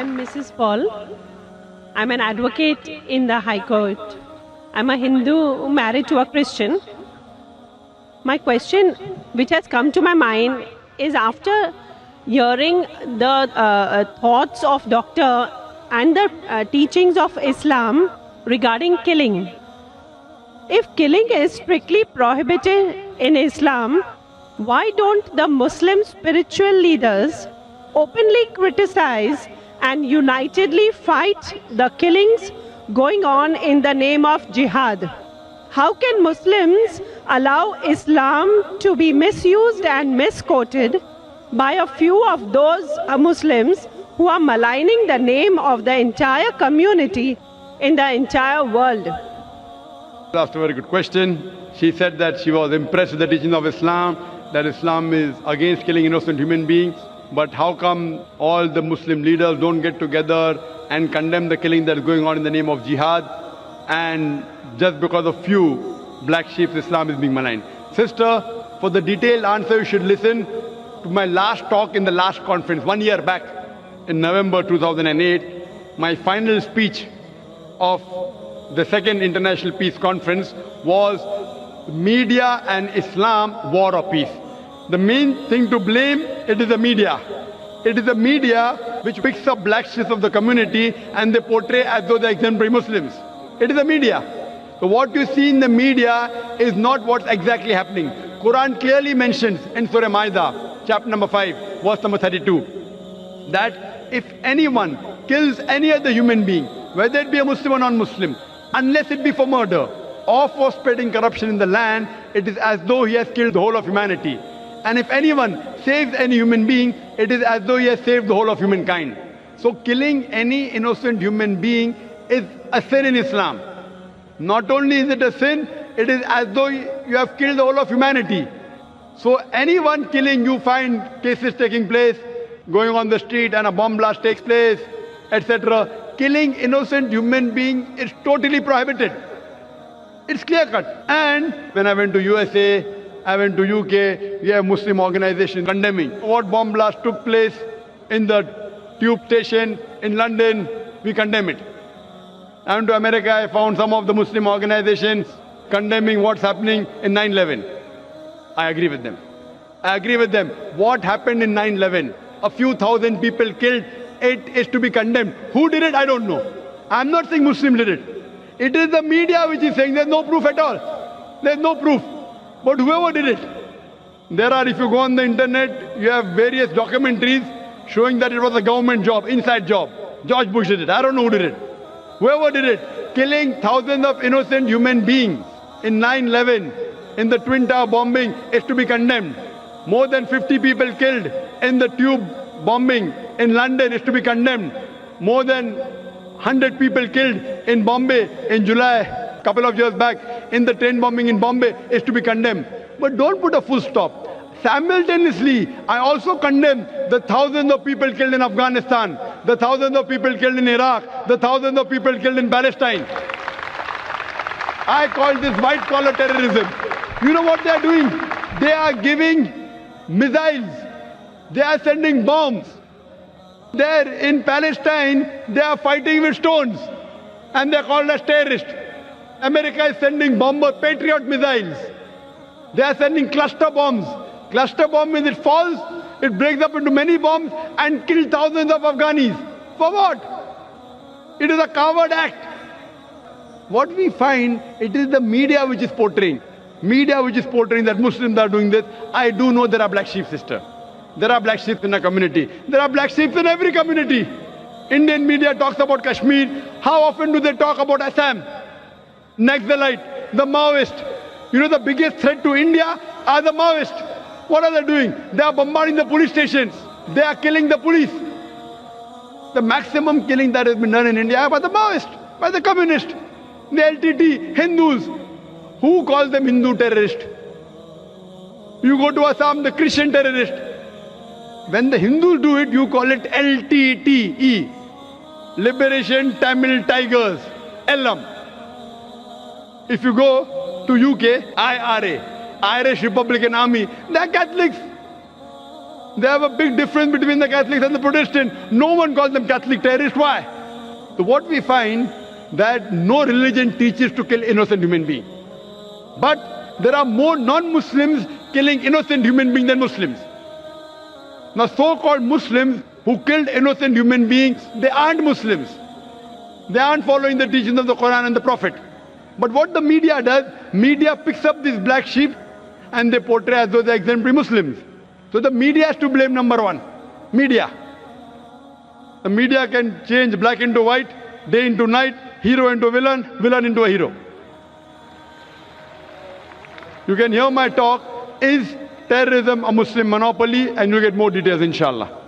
I'm Mrs. Paul. I'm an advocate in the High Court. I'm a Hindu married to a Christian. My question, which has come to my mind, is after hearing the thoughts of doctor and the teachings of Islam regarding killing. If killing is strictly prohibited in Islam, why don't the Muslim spiritual leaders openly criticize and unitedly fight the killings going on in the name of jihad? How can Muslims allow Islam to be misused and misquoted by a few of those Muslims who are maligning the name of the entire community in the entire world? Asked a very good question. She said that she was impressed with the teaching of Islam, that Islam is against killing innocent human beings. But how come all the Muslim leaders don't get together and condemn the killing that is going on in the name of jihad? And just because of few black sheep, Islam is being maligned. Sister, for the detailed answer, you should listen to my last talk in the last conference, 1 year back in November 2008. My final speech of the second International Peace Conference was Media and Islam, War or Peace. The main thing to blame, it is the media. It is the media which picks up black sheep of the community and they portray as though they're exemplary Muslims. It is the media. So what you see in the media is not what's exactly happening. Quran clearly mentions in Surah Ma'idah, chapter number 5, verse number 32, that if anyone kills any other human being, whether it be a Muslim or non-Muslim, unless it be for murder or for spreading corruption in the land, it is as though he has killed the whole of humanity. And if anyone saves any human being, it is as though he has saved the whole of humankind. So killing any innocent human being is a sin in Islam. Not only is it a sin, it is as though you have killed the whole of humanity. So anyone killing, you find cases taking place, going on the street and a bomb blast takes place, etc. Killing innocent human being is totally prohibited. It's clear cut. And when I went to USA, I went to UK, we have Muslim organizations condemning what bomb blast took place in the tube station in London. We condemn it. I went to America, I found some of the Muslim organizations condemning what's happening in 9/11. I agree with them. I agree with them. What happened in 9/11? A few thousand people killed. It is to be condemned. Who did it? I don't know. I'm not saying Muslim did it. It is the media which is saying there's no proof at all. There's no proof. But whoever did it, there are, if you go on the internet, you have various documentaries showing that it was a government job, inside job. George Bush did it. I don't know who did it. Whoever did it, killing thousands of innocent human beings in 9/11, in the Twin Tower bombing, is to be condemned. More than 50 people killed in the tube bombing in London is to be condemned. More than 100 people killed in Bombay in July, a couple of years back, in the train bombing in Bombay is to be condemned. But don't put a full stop. Simultaneously, I also condemn the thousands of people killed in Afghanistan, the thousands of people killed in Iraq, the thousands of people killed in Palestine. I call this white-collar terrorism. You know what they are doing? They are giving missiles. They are sending bombs. There in Palestine, they are fighting with stones. And they are called as terrorists. America is sending bomber Patriot missiles. They are sending cluster bombs. Cluster bomb means it falls, it breaks up into many bombs and kills thousands of Afghanis. For what? It is a coward act. What we find, it is the media which is portraying. Media which is portraying that Muslims are doing this. I do know there are black sheep, sister. There are black sheep in a community. There are black sheep in every community. Indian media talks about Kashmir. How often do they talk about Assam? Naxalite, the Maoist. You know the biggest threat to India are the Maoists. What are they doing? They are bombarding the police stations. They are killing the police. The maximum killing that has been done in India by the Maoists, by the communists, the LTT, Hindus. Who calls them Hindu terrorists? You go to Assam, the Christian terrorist. When the Hindus do it, you call it LTTE. Liberation Tamil Tigers. LM. If you go to UK, IRA, Irish Republican Army, they are Catholics. They have a big difference between the Catholics and the Protestants. No one calls them Catholic terrorists. Why? So what we find that no religion teaches to kill innocent human beings. But there are more non-Muslims killing innocent human beings than Muslims. Now so-called Muslims who killed innocent human beings, they aren't Muslims. They aren't following the teachings of the Quran and the Prophet. But what the media does, media picks up these black sheep and they portray as though they're exemplary Muslims. So the media has to blame, number one. Media. The media can change black into white, day into night, hero into villain, villain into a hero. You can hear my talk, is terrorism a Muslim monopoly? And you'll get more details, inshallah.